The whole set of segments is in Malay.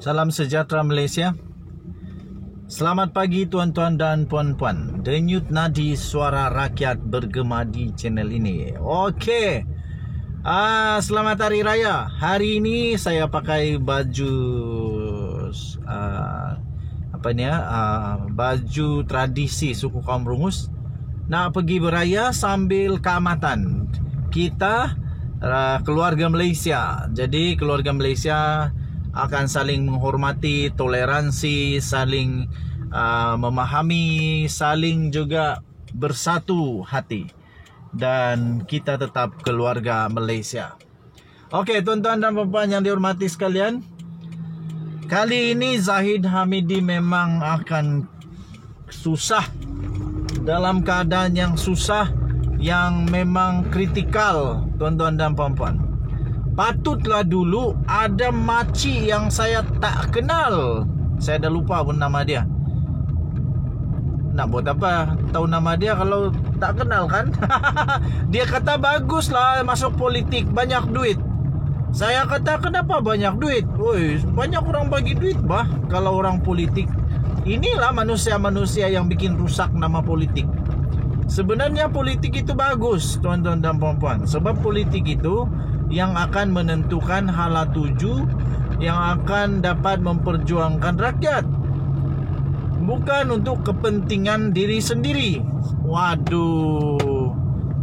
Salam sejahtera Malaysia. Selamat pagi tuan-tuan dan puan-puan. Denyut nadi suara rakyat bergema di channel ini. Okey. Selamat Hari Raya. Hari ini saya pakai baju baju tradisi suku kaum Rungus. Nak pergi beraya sambil keamatan. Kita keluarga Malaysia. Jadi keluarga Malaysia akan saling menghormati, toleransi, saling memahami, saling juga bersatu hati. Dan kita tetap keluarga Malaysia. Okey, tuan-tuan dan puan-puan yang dihormati sekalian, kali ini Zahid Hamidi memang akan susah, dalam keadaan yang susah, yang memang kritikal, tuan-tuan dan puan-puan. Patutlah dulu ada makcik yang saya tak kenal. Saya dah lupa pun nama dia. Nak buat apa tahu nama dia kalau tak kenal kan? Dia kata baguslah masuk politik, banyak duit. Saya kata kenapa banyak duit? Woi, banyak orang bagi duit bah kalau orang politik. Inilah manusia-manusia yang bikin rusak nama politik. Sebenarnya politik itu bagus, tuan-tuan dan puan-puan. Sebab politik itu yang akan menentukan hala tuju, yang akan dapat memperjuangkan rakyat, bukan untuk kepentingan diri sendiri. Waduh.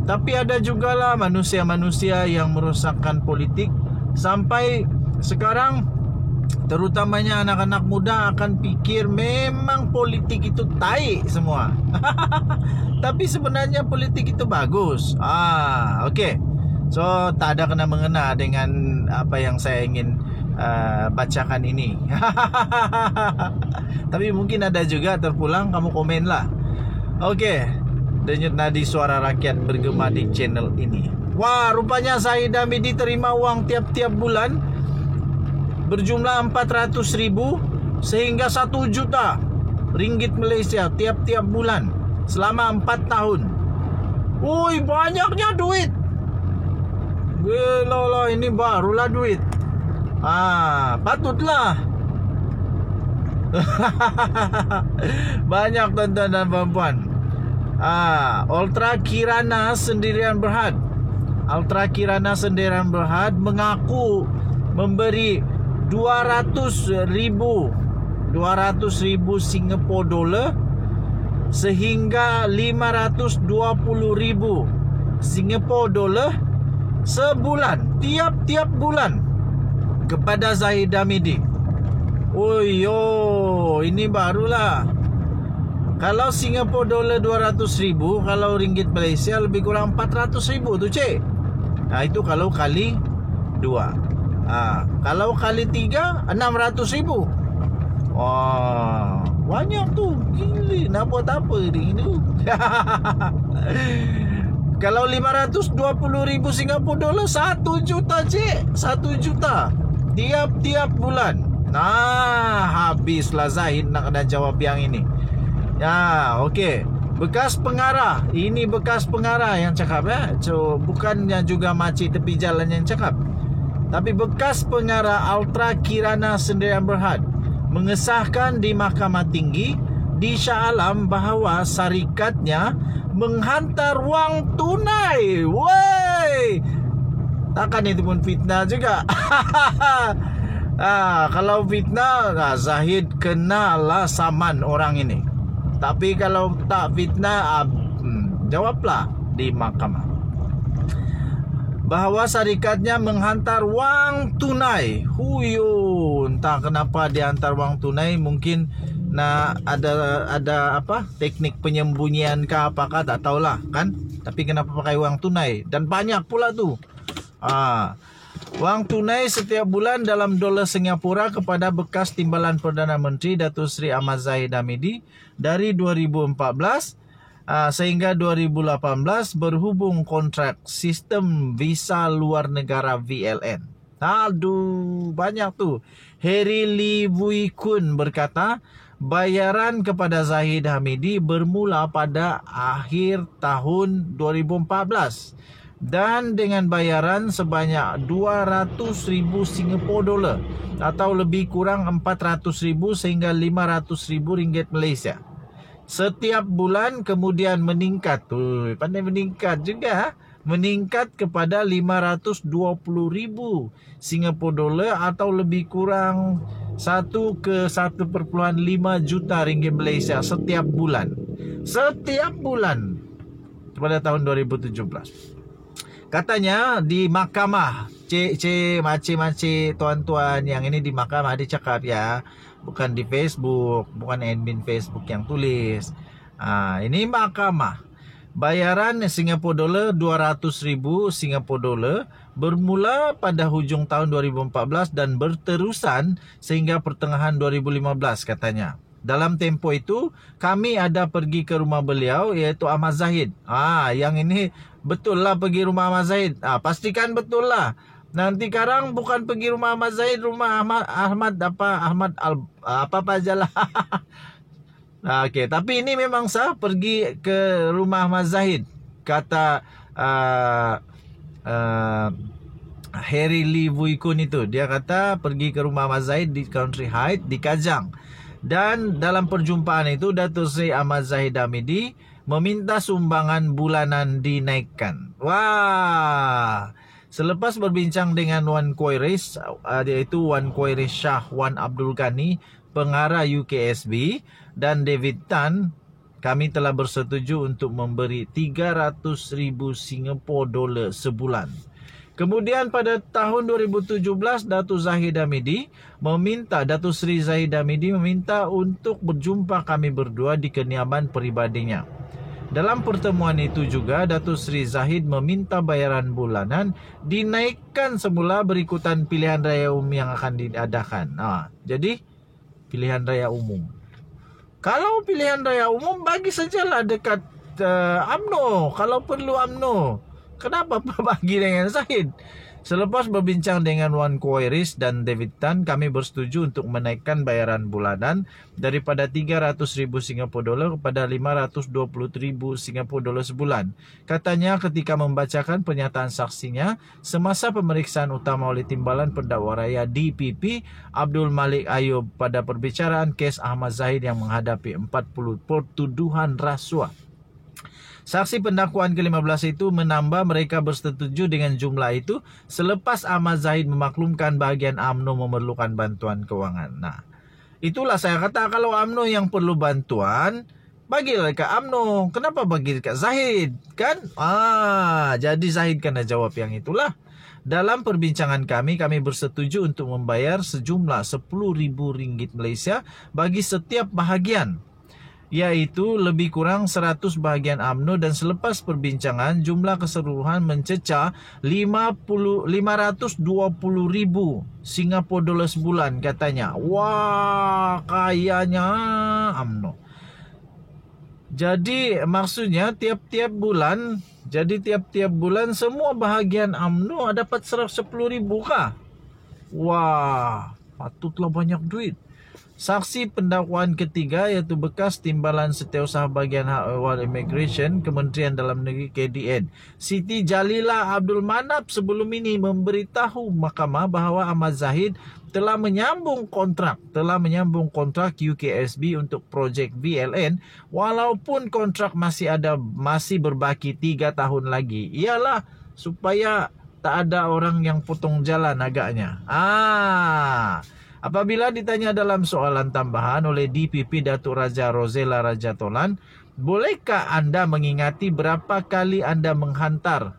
Tapi ada jugalah manusia-manusia yang merosakkan politik. Sampai sekarang terutamanya anak-anak muda akan pikir memang politik itu tai semua. Tapi sebenarnya politik itu bagus. Okey. So tak ada kena-mengena dengan apa yang saya ingin bacakan ini. Tapi mungkin ada juga terpulang, kamu komen lah. Okey, denyut nadi suara rakyat bergema di channel ini. Wah, rupanya Zahid Hamidi terima uang tiap-tiap bulan berjumlah 400,000 sehingga 1 juta ringgit Malaysia tiap-tiap bulan selama 4 tahun. Woi, banyaknya duit. Gila, ini barulah duit. Patutlah. Banyak tuan-tuan dan puan-puan. Ultra Kirana Sendirian Berhad. Ultra Kirana Sendirian Berhad mengaku memberi 200,000 Singapore dollar sehingga 520,000 Singapore dollar sebulan, tiap-tiap bulan kepada Zahid Hamidi. Ini barulah. Kalau Singapore dollar 200,000, kalau ringgit Malaysia lebih kurang 400,000 tu cik. Itu kalau kali 2. Kalau kali 3, 600,000. Wah, banyak tu. Gila, nak buat apa ini? Kalau 520,000 Singapore dollar 1 juta cik. 1 juta tiap-tiap bulan. Habislah Zahid nak kena jawab yang ini. Okey. Bekas pengarah. Ini bekas pengarah yang cakap So bukan yang juga makcik tepi jalan yang cakap. Tapi bekas pengarah Ultra Kirana Sendirian Berhad mengesahkan di Mahkamah Tinggi di Shah Alam bahawa syarikatnya menghantar wang tunai. Woi, takkan itu pun fitnah juga. Kalau fitnah, Zahid kenalah saman orang ini. Tapi kalau tak fitnah, jawablah di mahkamah bahawa syarikatnya menghantar wang tunai. Entah kenapa dia hantar wang tunai. Mungkin nak ada apa teknik penyembunyian ke apakah, tak tahulah kan. Tapi kenapa pakai wang tunai dan banyak pula tu. Wang tunai setiap bulan dalam dolar Singapura kepada bekas Timbalan Perdana Menteri Datuk Seri Ahmad Zahid Hamidi dari 2014 sehingga 2018 berhubung kontrak sistem visa luar negara VLN. Aduh, banyak tu. Harry Lee Wui Kun berkata, bayaran kepada Zahid Hamidi bermula pada akhir tahun 2014 dan dengan bayaran sebanyak 200,000 Singapore dollar atau lebih kurang 400,000 sehingga 500,000 ringgit Malaysia setiap bulan. Kemudian meningkat, pandai meningkat juga, meningkat kepada 520,000 Singapore dollar atau lebih kurang 1 ke 1,5 juta ringgit Malaysia setiap bulan pada tahun 2017. Katanya di mahkamah, cik, makcik, tuan-tuan, yang ini di mahkamah dia cakap ya, bukan di Facebook, bukan admin Facebook yang tulis. Ini mahkamah. Bayaran Singapore dollar 200,000 Singapore dollar bermula pada hujung tahun 2014 dan berterusan sehingga pertengahan 2015 katanya. Dalam tempoh itu kami ada pergi ke rumah beliau, iaitu Ahmad Zahid. Yang ini betul lah pergi rumah Ahmad Zahid. Pastikan betul lah. Nanti sekarang bukan pergi rumah Ahmad Zahid, rumah Ahmad apa ajalah. Okey, tapi ini memang sah pergi ke rumah Ahmad Zahid, kata Harry Lee Wui Kun itu. Dia kata pergi ke rumah Ahmad Zahid di Country Heights di Kajang. Dan dalam perjumpaan itu Datuk Seri Ahmad Zahid Hamidi meminta sumbangan bulanan dinaikkan. Wah. Selepas berbincang dengan Wan Qoiris, iaitu Wan Qoiris Shah Wan Abdul Ghani, pengarah UKSB, dan David Tan, kami telah bersetuju untuk memberi 300,000 Singapore dollar sebulan. Kemudian pada tahun 2017, Datuk Sri Zahid Hamidi meminta untuk berjumpa kami berdua di kediaman peribadinya. Dalam pertemuan itu juga, Datuk Sri Zahid meminta bayaran bulanan dinaikkan semula berikutan pilihan raya umum yang akan diadakan. Jadi, pilihan raya umum. Kalau pilihan raya umum, bagi sajalah dekat UMNO. Kalau perlu UMNO. Kenapa bagi dengan Zahid? Selepas berbincang dengan Wan Qoiris dan David Tan, kami bersetuju untuk menaikkan bayaran bulanan daripada 300,000 Singapore dollar kepada 520,000 Singapore dollar sebulan. Katanya ketika membacakan pernyataan saksinya semasa pemeriksaan utama oleh Timbalan Pendakwa Raya DPP Abdul Malik Ayub pada perbicaraan kes Ahmad Zahid yang menghadapi 40 pertuduhan rasuah. Saksi pendakwaan ke-15 itu menambah mereka bersetuju dengan jumlah itu selepas Ahmad Zahid memaklumkan bahagian UMNO memerlukan bantuan kewangan. Itulah saya kata, kalau UMNO yang perlu bantuan, bagilah dekat UMNO. Kenapa bagi dekat Zahid? Kan? Jadi Zahid kena jawab yang itulah. Dalam perbincangan kami bersetuju untuk membayar sejumlah 10,000 ringgit Malaysia bagi setiap bahagian, iaitu lebih kurang 100 bahagian UMNO, dan selepas perbincangan jumlah keseluruhan mencecah 520,000 Singapore dollar sebulan katanya. Wah, kayanya UMNO. Jadi maksudnya tiap-tiap bulan semua bahagian UMNO dapat 10,000 kah? Wah, patutlah banyak duit. Saksi pendakwaan ketiga iaitu bekas Timbalan Setiausaha Bahagian Hak Ehwal Immigration Kementerian Dalam Negeri KDN, Siti Jalila Abdul Manap, sebelum ini memberitahu mahkamah bahawa Ahmad Zahid telah menyambung kontrak UKSB untuk projek VLN walaupun kontrak masih berbaki 3 tahun lagi. Ialah supaya tak ada orang yang potong jalan agaknya. Apabila ditanya dalam soalan tambahan oleh DPP Datuk Raja Rosella Raja Tolan, bolehkah anda mengingati berapa kali anda menghantar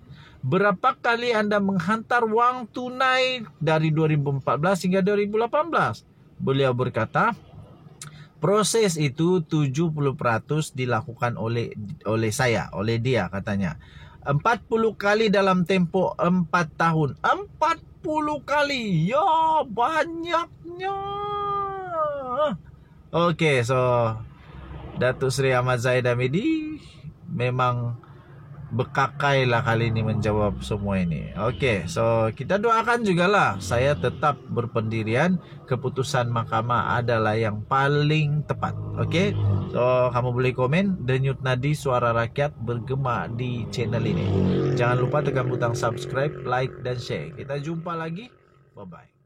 wang tunai dari 2014 hingga 2018? Beliau berkata, proses itu 70% dilakukan oleh dia katanya. 40 kali dalam tempoh 4 tahun. 40 kali. Ya, banyaknya. Okey, so Datuk Seri Ahmad Zahid Hamidi memang Bekakai lah kali ini menjawab semua ini. Oke, so kita doakan juga lah. Saya tetap berpendirian keputusan mahkamah adalah yang paling tepat. Oke, so kamu boleh komen. Denyut nadi suara rakyat bergema di channel ini. Jangan lupa tekan butang subscribe, like dan share. Kita jumpa lagi. Bye bye.